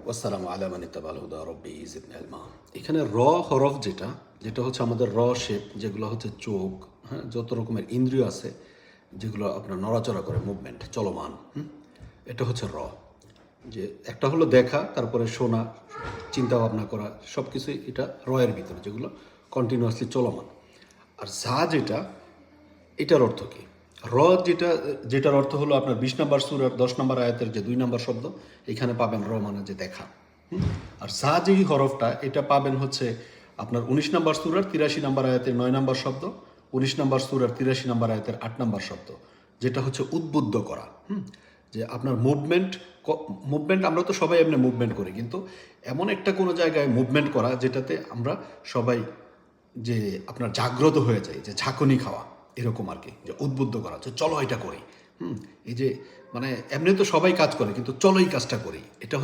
ওয়াসসালামু আলা মান ইত্তাবা'আল হুদা রাব্বি জিদনি ইলমা। এখানে র হরফ যেটা হচ্ছে আমাদের র শেপ, যেগুলো হচ্ছে চোখ, হ্যাঁ, যত রকমের ইন্দ্রিয় আছে যেগুলো আপনার নড়াচড়া করে, মুভমেন্ট, চলমান, এটা হচ্ছে র। যে একটা হলো দেখা, তারপরে শোনা, চিন্তা ভাবনা করা, সব কিছুই এটা র এর ভিতরে, যেগুলো কন্টিনিউয়াসলি চলমান। আর ঝা এটার অর্থ কি? র যেটার অর্থ হলো আপনার 20 নম্বর সূরার 10 নম্বর আয়াতের যে 2 নম্বর শব্দ, এখানে পাবেন র মানে যে দেখা। আর সা যে হরফটা, এটা পাবেন হচ্ছে আপনার 19 নম্বর সূরার 83 নম্বর আয়াতের 9 নম্বর শব্দ, 19 নম্বর সূরার 83 নম্বর আয়াতের 8 নম্বর শব্দ, যেটা হচ্ছে উদ্বুদ্ধ করা। যে আপনার মুভমেন্ট আমরা তো সবাই এমনি মুভমেন্ট করি, কিন্তু এমন একটা কোনো জায়গায় মুভমেন্ট করা যেটাতে আমরা সবাই যে আপনার জাগ্রত হয়ে যায়, যে ঝাঁকুনি খাওয়া, এরকম আর কি, যে উদ্বুদ্ধ করা, যে চলো এটা করি। এই যে মানে এমনি তো সবাই কাজ করে, কিন্তু চলো এই কাজটা করি, এটা